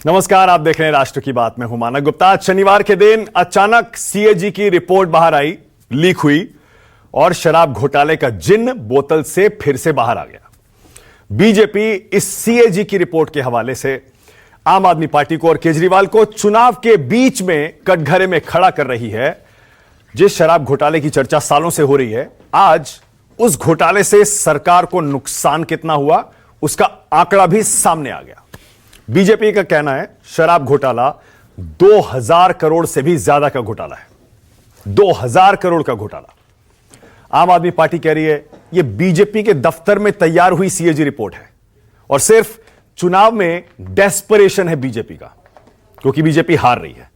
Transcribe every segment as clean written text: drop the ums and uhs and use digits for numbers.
नमस्कार, आप देख रहे हैं राष्ट्र की बात में हूं मानक गुप्ता। आज शनिवार के दिन अचानक सीएजी की रिपोर्ट बाहर आई, लीक हुई और शराब घोटाले का जिन्न बोतल से फिर से बाहर आ गया। बीजेपी इस सीएजी की रिपोर्ट के हवाले से आम आदमी पार्टी को और केजरीवाल को चुनाव के बीच में कटघरे में खड़ा कर रही है। जिस शराब घोटाले की चर्चा सालों से हो रही है, आज उस घोटाले से सरकार को नुकसान कितना हुआ उसका आंकड़ा भी सामने आ गया। बीजेपी का कहना है शराब घोटाला 2000 करोड़ से भी ज्यादा का घोटाला है। 2000 करोड़ का घोटाला। आम आदमी पार्टी कह रही है यह बीजेपी के दफ्तर में तैयार हुई सीएजी रिपोर्ट है और सिर्फ चुनाव में डेस्परेशन है बीजेपी का, क्योंकि बीजेपी हार रही है।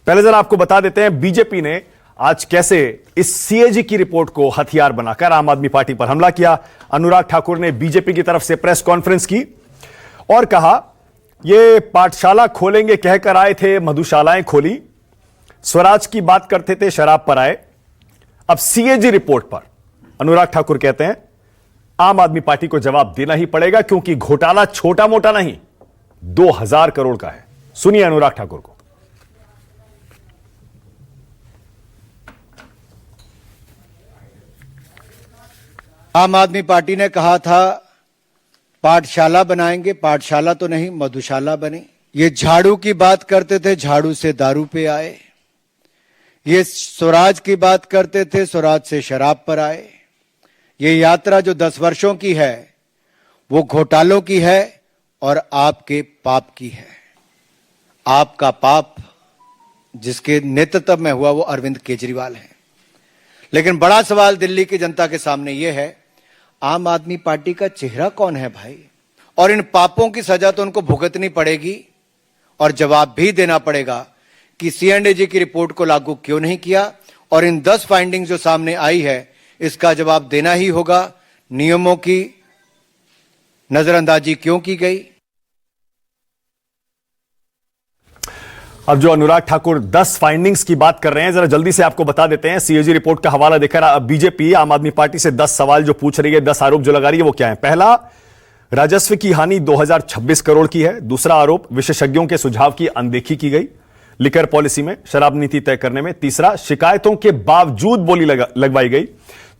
पहले जरा आपको बता देते हैं बीजेपी ने आज कैसे इस सीएजी की रिपोर्ट को हथियार बनाकर आम आदमी पार्टी पर हमला किया। अनुराग ठाकुर ने बीजेपी की तरफ से प्रेस कॉन्फ्रेंस की और कहा ये पाठशाला खोलेंगे कहकर आए थे, मधुशालाएं खोली, स्वराज की बात करते थे, शराब पर आए। अब सीएजी रिपोर्ट पर अनुराग ठाकुर कहते हैं आम आदमी पार्टी को जवाब देना ही पड़ेगा, क्योंकि घोटाला छोटा मोटा नहीं 2000 करोड़ का है। सुनिए अनुराग ठाकुर को। आम आदमी पार्टी ने कहा था पाठशाला बनाएंगे, पाठशाला तो नहीं मधुशाला बनी। ये झाड़ू की बात करते थे, झाड़ू से दारू पे आए। ये स्वराज की बात करते थे, स्वराज से शराब पर आए। ये यात्रा जो 10 वर्षों की है वो घोटालों की है और आपके पाप की है। आपका पाप जिसके नेतृत्व में हुआ वो अरविंद केजरीवाल है। लेकिन बड़ा सवाल दिल्ली की जनता के सामने ये है, आम आदमी पार्टी का चेहरा कौन है भाई? और इन पापों की सजा तो उनको भुगतनी पड़ेगी और जवाब भी देना पड़ेगा कि सीएनडीजी की रिपोर्ट को लागू क्यों नहीं किया और इन 10 फाइंडिंग्स जो सामने आई है इसका जवाब देना ही होगा। नियमों की नजरअंदाजी क्यों की गई? अब जो अनुराग ठाकुर 10 फाइंडिंग्स की बात कर रहे हैं, जरा जल्दी से आपको बता देते हैं। सीएजी रिपोर्ट का हवाला देकर बीजेपी आम आदमी पार्टी से 10 सवाल जो पूछ रही है, 10 आरोप जो लगा रही है वो क्या है? पहला, राजस्व की हानि 2026 करोड़ की है। दूसरा आरोप, विशेषज्ञों के सुझाव की अनदेखी की गई लिकर पॉलिसी में शराब नीति तय करने में। तीसरा, शिकायतों के बावजूद बोली लगवाई गई।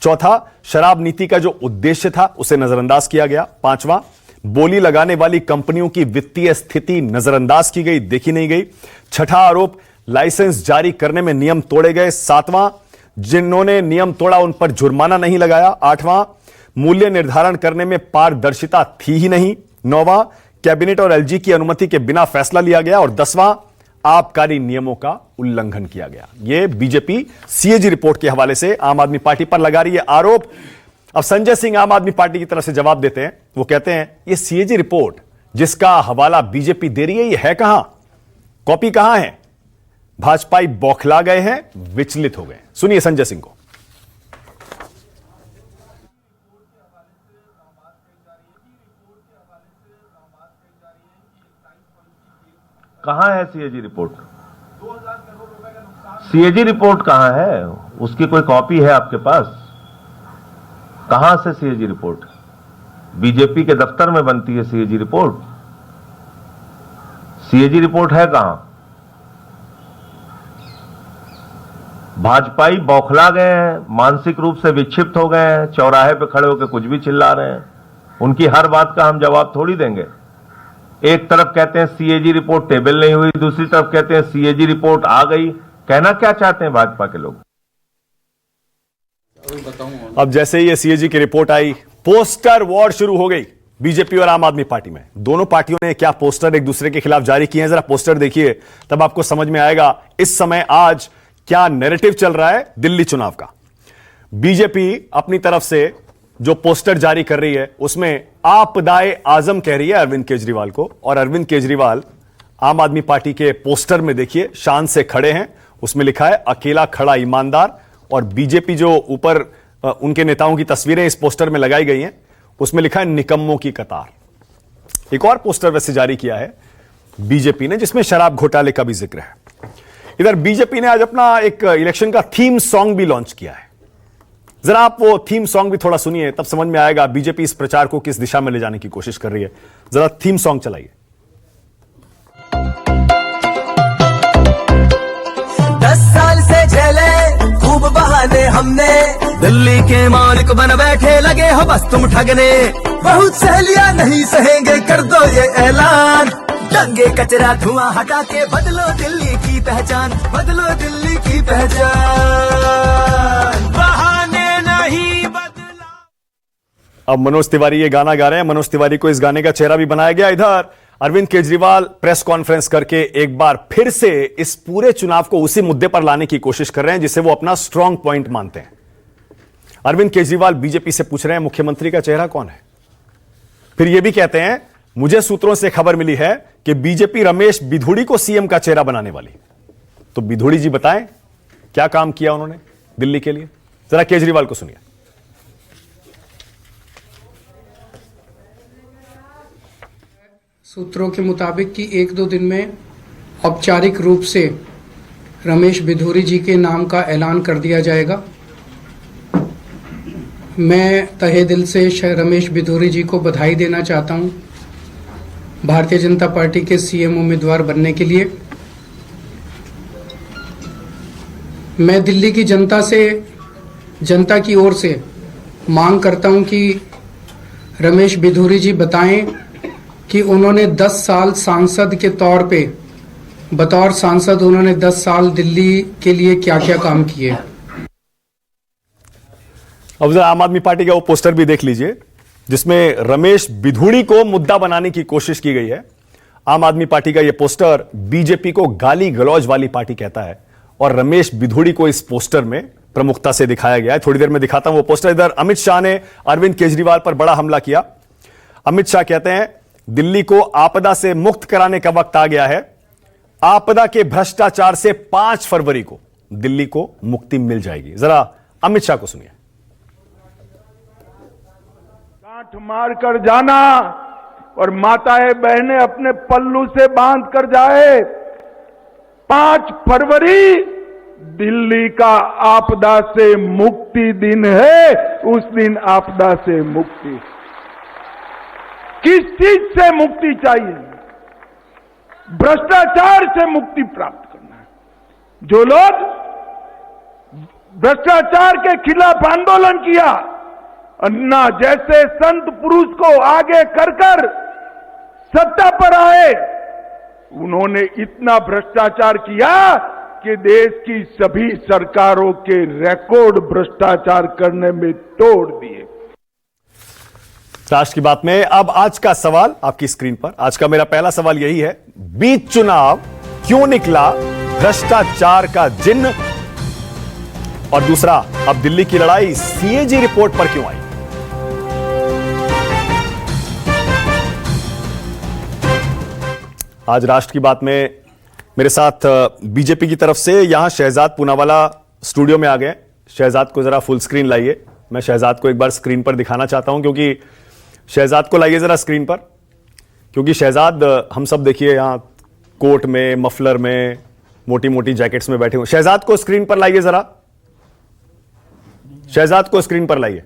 चौथा, शराब नीति का जो उद्देश्य था उसे नजरअंदाज किया गया। पांचवां, बोली लगाने वाली कंपनियों की वित्तीय स्थिति नजरअंदाज की गई, देखी नहीं गई। छठा आरोप, लाइसेंस जारी करने में नियम तोड़े गए। सातवां, जिन्होंने नियम तोड़ा उन पर जुर्माना नहीं लगाया। आठवां, मूल्य निर्धारण करने में पारदर्शिता थी ही नहीं। नौवां, कैबिनेट और एलजी की अनुमति के बिना फैसला लिया गया। और 10वां, आबकारी नियमों का उल्लंघन किया गया। यह बीजेपी सीएजी रिपोर्ट के हवाले से आम आदमी पार्टी पर लगा रही है आरोप। अब संजय सिंह आम आदमी पार्टी की तरफ से जवाब देते हैं। वो कहते हैं यह सीएजी रिपोर्ट जिसका हवाला बीजेपी दे रही है, यह है कहां, कॉपी कहां है? भाजपाई बौखला गए हैं, विचलित हो गए। सुनिए संजय सिंह को। कहां है सीएजी रिपोर्ट? सीएजी रिपोर्ट कहां है? उसकी कोई कॉपी है आपके पास? कहां से सीएजी रिपोर्ट? बीजेपी के दफ्तर में बनती है सीएजी रिपोर्ट। सीएजी रिपोर्ट है कहां? भाजपाई बौखला गए हैं, मानसिक रूप से विक्षिप्त हो गए हैं, चौराहे पे खड़े होकर कुछ भी चिल्ला रहे हैं। उनकी हर बात का हम जवाब थोड़ी देंगे। एक तरफ कहते हैं सीएजी रिपोर्ट टेबल नहीं हुई, दूसरी तरफ कहते हैं सीएजी रिपोर्ट आ गई। कहना क्या चाहते हैं भाजपा के लोग? अब जैसे ही ये सीएजी की रिपोर्ट आई, पोस्टर वॉर शुरू हो गई बीजेपी और आम आदमी पार्टी में। दोनों पार्टियों ने क्या पोस्टर एक दूसरे के खिलाफ जारी किए हैं, जरा पोस्टर देखिए, तब आपको समझ में आएगा इस समय आज क्या नैरेटिव चल रहा है दिल्ली चुनाव का। बीजेपी अपनी तरफ से जो पोस्टर जारी कर रही है उसमें आपदाए आजम कह रही है अरविंद केजरीवाल को, और अरविंद केजरीवाल आम आदमी पार्टी के पोस्टर में देखिए शान से खड़े हैं। उसमें लिखा है अकेला खड़ा ईमानदार, और बीजेपी जो ऊपर उनके नेताओं की तस्वीरें इस पोस्टर में लगाई गई हैं उसमें लिखा है निकम्मों की कतार। एक और पोस्टर वैसे जारी किया है बीजेपी ने जिसमें शराब घोटाले का भी जिक्र है। इधर बीजेपी ने आज अपना एक इलेक्शन का थीम सॉन्ग भी लॉन्च किया है। जरा आप वो थीम सॉन्ग भी थोड़ा सुनिए, तब समझ में आएगा बीजेपी इस प्रचार को किस दिशा में ले जाने की कोशिश कर रही है। जरा थीम सॉन्ग चलाइए। हमने, दिल्ली के मालिक बन बैठे लगे हो बस तुम ठगने। बहुत सहेलियां नहीं सहेंगे कर दो ये ऐलान, दंगे कचरा धुआं हटा के बदलो दिल्ली की पहचान, बदलो दिल्ली की पहचान, बहाने नहीं बदला। अब मनोज तिवारी ये गाना गा रहे हैं। मनोज तिवारी को इस गाने का चेहरा भी बनाया गया। इधर अरविंद केजरीवाल प्रेस कॉन्फ्रेंस करके एक बार फिर से इस पूरे चुनाव को उसी मुद्दे पर लाने की कोशिश कर रहे हैं जिसे वो अपना स्ट्रांग पॉइंट मानते हैं। अरविंद केजरीवाल बीजेपी से पूछ रहे हैं मुख्यमंत्री का चेहरा कौन है। फिर यह भी कहते हैं मुझे सूत्रों से खबर मिली है कि बीजेपी रमेश बिधूड़ी को सीएम का चेहरा बनाने वाली। तो बिधूड़ी जी बताएं क्या काम किया उन्होंने दिल्ली के लिए, जरा केजरीवाल को सुनिए। सूत्रों के मुताबिक कि 1-2 दिन में औपचारिक रूप से रमेश बिधूरी जी के नाम का ऐलान कर दिया जाएगा। मैं तहे दिल से रमेश बिधूरी जी को बधाई देना चाहता हूं भारतीय जनता पार्टी के सीएम उम्मीदवार बनने के लिए। मैं दिल्ली की जनता की ओर से मांग करता हूं कि रमेश बिधूरी जी बताएं कि उन्होंने 10 साल सांसद के तौर पे, बतौर सांसद उन्होंने 10 साल दिल्ली के लिए क्या क्या काम किए। अब जरा आम आदमी पार्टी का वो पोस्टर भी देख लीजिए जिसमें रमेश बिधूड़ी को मुद्दा बनाने की कोशिश की गई है। आम आदमी पार्टी का यह पोस्टर बीजेपी को गाली गलौज वाली पार्टी कहता है और रमेश बिधूड़ी को इस पोस्टर में प्रमुखता से दिखाया गया है। थोड़ी देर में दिखाता हूं वो पोस्टर। इधर अमित शाह ने अरविंद केजरीवाल पर बड़ा हमला किया। अमित शाह कहते हैं दिल्ली को आपदा से मुक्त कराने का वक्त आ गया है। आपदा के भ्रष्टाचार से 5 फरवरी को दिल्ली को मुक्ति मिल जाएगी। जरा अमित शाह को सुनिए। गांठ मार कर जाना और माताएं बहनें अपने पल्लू से बांध कर जाए। 5 फरवरी दिल्ली का आपदा से मुक्ति दिन है। उस दिन आपदा से मुक्ति, किस चीज से मुक्ति चाहिए? भ्रष्टाचार से मुक्ति प्राप्त करना है। जो लोग भ्रष्टाचार के खिलाफ आंदोलन किया, अन्ना जैसे संत पुरुष को आगे कर सत्ता पर आए, उन्होंने इतना भ्रष्टाचार किया कि देश की सभी सरकारों के रिकॉर्ड भ्रष्टाचार करने में तोड़ दिए। राष्ट्र की बात में अब आज का सवाल आपकी स्क्रीन पर। आज का मेरा पहला सवाल यही है, बीच चुनाव क्यों निकला भ्रष्टाचार का जिन्न? और दूसरा, अब दिल्ली की लड़ाई सीएजी रिपोर्ट पर क्यों आई? आज राष्ट्र की बात में मेरे साथ बीजेपी की तरफ से यहां शहजाद पूनावाला स्टूडियो में आ गए। शहजाद को जरा फुल स्क्रीन लाइए। मैं शहजाद को एक बार स्क्रीन पर दिखाना चाहता हूं, क्योंकि शहजाद को लाइए जरा स्क्रीन पर, क्योंकि शहजाद हम सब देखिए यहां कोट में, मफलर में, मोटी मोटी जैकेट्स में बैठे हुए। शहजाद को स्क्रीन पर लाइए जरा, शहजाद को स्क्रीन पर लाइए।